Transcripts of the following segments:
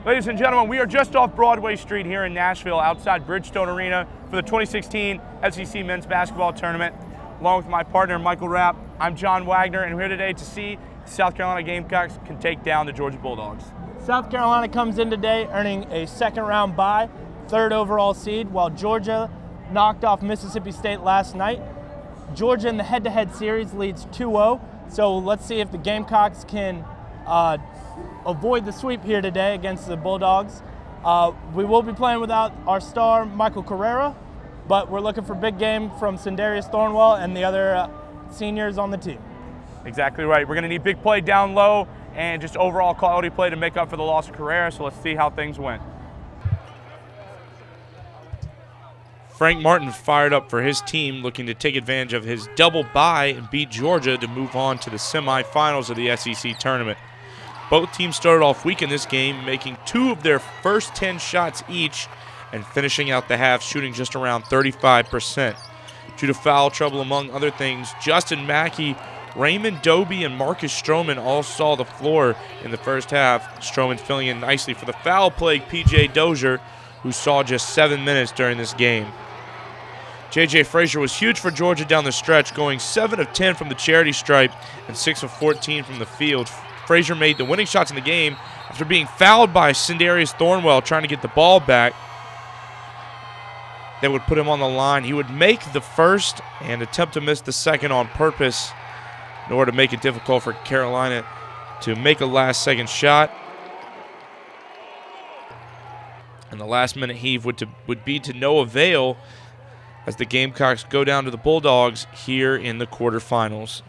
Ladies and gentlemen, we are just off Broadway Street here in Nashville outside Bridgestone Arena for the 2016 SEC Men's Basketball Tournament. Along with my partner, Michael Rapp, I'm John Wagoner, and we're here today to see if South Carolina Gamecocks can take down the Georgia Bulldogs. South Carolina comes in today earning a second-round bye, third overall seed, while Georgia knocked off Mississippi State last night. Georgia in the head-to-head series leads 2-0, so let's see if the Gamecocks can avoid the sweep here today against the Bulldogs. We will be playing without our star, Michael Carrera, but we're looking for big game from Sindarius Thornwell and the other seniors on the team. Exactly right. We're going to need big play down low and just overall quality play to make up for the loss of Carrera, so let's see how things went. Frank Martin fired up for his team, looking to take advantage of his double bye and beat Georgia to move on to the semifinals of the SEC tournament. Both teams started off weak in this game, making 2 of their first 10 shots each and finishing out the half shooting just around 35%. Due to foul trouble, among other things, Justin Mackey, Raymond Doby, and Marcus Stroman all saw the floor in the first half. Stroman filling in nicely for the foul-plagued P.J. Dozier, who saw just 7 minutes during this game. J.J. Frazier was huge for Georgia down the stretch, going 7 of 10 from the charity stripe and 6 of 14 from the field. Frazier made the winning shots in the game after being fouled by Sindarius Thornwell trying to get the ball back. That would put him on the line. He would make the first and attempt to miss the second on purpose in order to make it difficult for Carolina to make a last-second shot. And the last-minute heave would be to no avail as the Gamecocks go down to the Bulldogs here in the quarterfinals.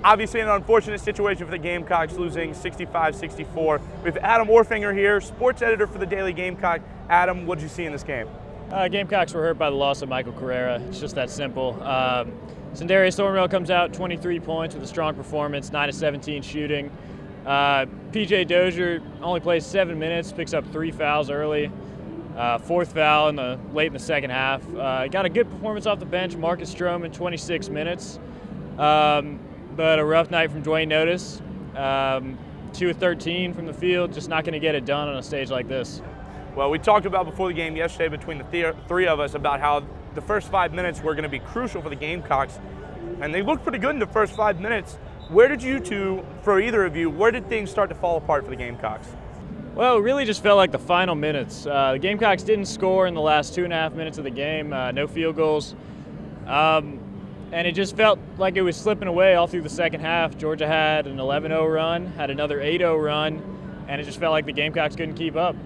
Obviously an unfortunate situation for the Gamecocks, losing 65-64. We have Adam Orfinger here, sports editor for the Daily Gamecock. Adam, what did you see in this game? Gamecocks were hurt by the loss of Michael Carrera. It's just that simple. Sindarius Thornwell comes out 23 points with a strong performance, 9 of 17 shooting. P.J. Dozier only plays 7 minutes, picks up 3 fouls early. 4th foul late in the second half. Got a good performance off the bench. Marcus Stroman, 26 minutes. But a rough night from Dwayne Notice. 2 of 13 from the field, just not going to get it done on a stage like this. Well, we talked about before the game yesterday between the three of us about how the first 5 minutes were going to be crucial for the Gamecocks, and they looked pretty good in the first 5 minutes. Where did you two, for either of you, where did things start to fall apart for the Gamecocks? Well, it really just felt like the final minutes. The Gamecocks didn't score in the last 2.5 minutes of the game, no field goals. And it just felt like it was slipping away all through the second half. Georgia had an 11-0 run, had another 8-0 run, and it just felt like the Gamecocks couldn't keep up.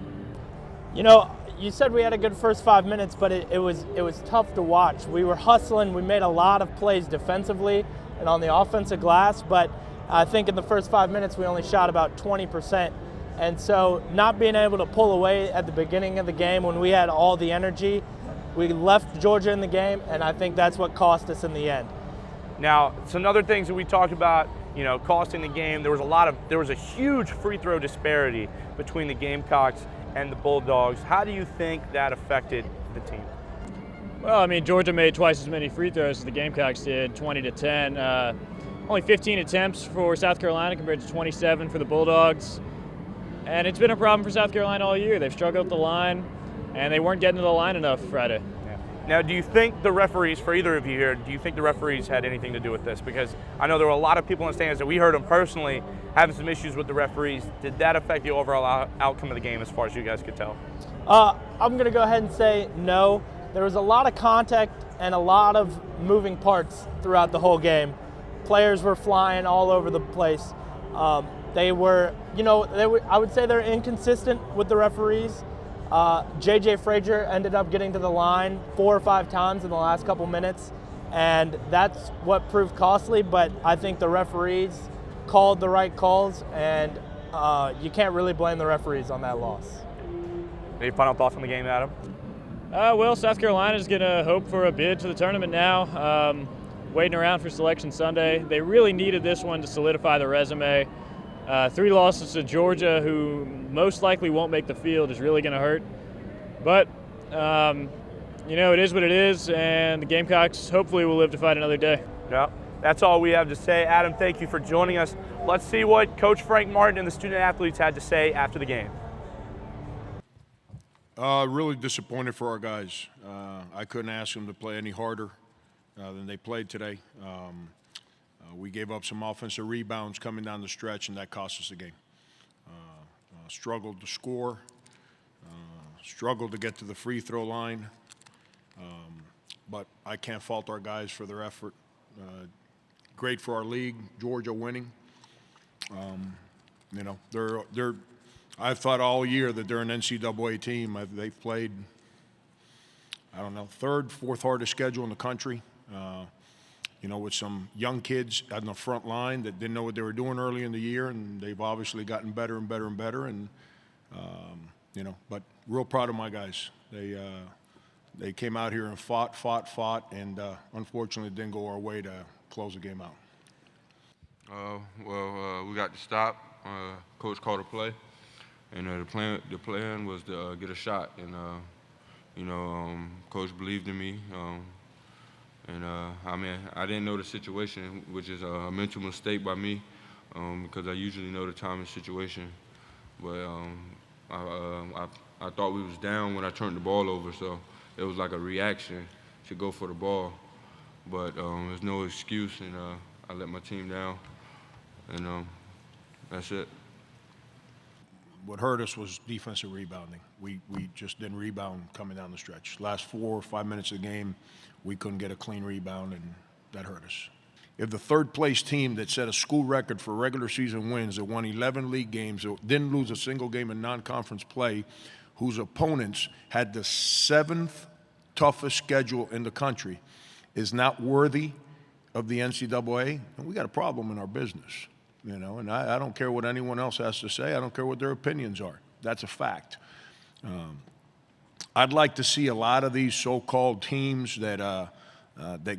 You know, you said we had a good first 5 minutes, but it was tough to watch. We were hustling. We made a lot of plays defensively and on the offensive glass, but I think in the first 5 minutes we only shot about 20%. And so not being able to pull away at the beginning of the game when we had all the energy, we left Georgia in the game, and I think that's what cost us in the end. Now, some other things that we talked about, costing the game. There was a huge free throw disparity between the Gamecocks and the Bulldogs. How do you think that affected the team? Well, I mean, Georgia made twice as many free throws as the Gamecocks did, 20-10. Only 15 attempts for South Carolina compared to 27 for the Bulldogs. And it's been a problem for South Carolina all year. They've struggled at the line, and they weren't getting to the line enough Friday. Yeah. Now, do you think the referees, for either of you here, do you think the referees had anything to do with this? Because I know there were a lot of people in the stands that we heard them personally having some issues with the referees. Did that affect the overall outcome of the game as far as you guys could tell? I'm going to go ahead and say no. There was a lot of contact and a lot of moving parts throughout the whole game. Players were flying all over the place. I would say they're inconsistent with the referees. J.J. Frazier ended up getting to the line 4 or 5 times in the last couple minutes, and that's what proved costly, but I think the referees called the right calls, and you can't really blame the referees on that loss. Any final thoughts on the game, Adam? Well, South Carolina is going to hope for a bid to the tournament now. Waiting around for Selection Sunday. They really needed this one to solidify the resume. 3 losses to Georgia, who most likely won't make the field, is really going to hurt. But, it is what it is, and the Gamecocks hopefully will live to fight another day. Yeah. That's all we have to say. Adam, thank you for joining us. Let's see what Coach Frank Martin and the student athletes had to say after the game. Really disappointed for our guys. I couldn't ask them to play any harder than they played today. We gave up some offensive rebounds coming down the stretch, and that cost us the game. Struggled to score, struggled to get to the free throw line, but I can't fault our guys for their effort. Great for our league, Georgia winning. You know, they're. I've thought all year that they're an NCAA team. They've played, I don't know, third, fourth hardest schedule in the country. You know, with some young kids on the front line that didn't know what they were doing early in the year, and they've obviously gotten better and better and better. And you know, but real proud of my guys. They came out here and fought, and unfortunately it didn't go our way to close the game out. We got to stop. Coach called a play, and the plan was to get a shot. And you know, Coach believed in me. I mean, I didn't know the situation, which is a mental mistake by me, because I usually know the time and situation. But I thought we was down when I turned the ball over, so it was like a reaction to go for the ball. But there's no excuse, and I let my team down, and that's it. What hurt us was defensive rebounding. We just didn't rebound coming down the stretch. Last 4 or 5 minutes of the game, we couldn't get a clean rebound, and that hurt us. If the third-place team that set a school record for regular season wins, that won 11 league games, that didn't lose a single game in non-conference play, whose opponents had the 7th toughest schedule in the country, is not worthy of the NCAA, and we got a problem in our business. You know, and I don't care what anyone else has to say. I don't care what their opinions are. That's a fact. I'd like to see a lot of these so-called teams that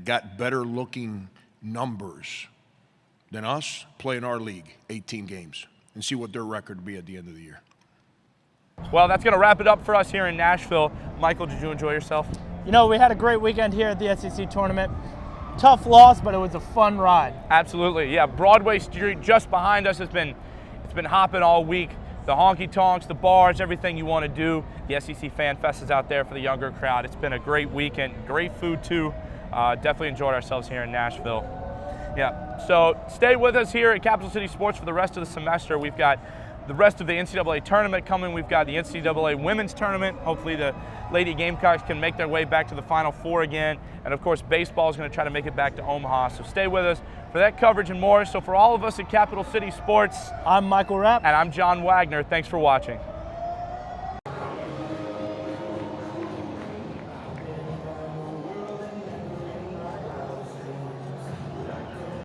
got better-looking numbers than us play in our league, 18 games, and see what their record would be at the end of the year. Well, that's going to wrap it up for us here in Nashville. Michael, did you enjoy yourself? You know, we had a great weekend here at the SEC tournament. Tough loss, but it was a fun ride. Absolutely, yeah. Broadway Street just behind us it's been hopping all week. The honky tonks, the bars, everything you want to do. The SEC Fan Fest is out there for the younger crowd. It's been a great weekend, great food too. Definitely enjoyed ourselves here in Nashville. Yeah, so stay with us here at Capital City Sports for the rest of the semester. We've got the rest of the NCAA tournament coming. We've got the NCAA women's tournament. Hopefully the Lady Gamecocks can make their way back to the Final Four again. And of course, baseball is going to try to make it back to Omaha. So stay with us for that coverage and more. So for all of us at Capital City Sports, I'm Michael Rapp. And I'm John Wagoner. Thanks for watching.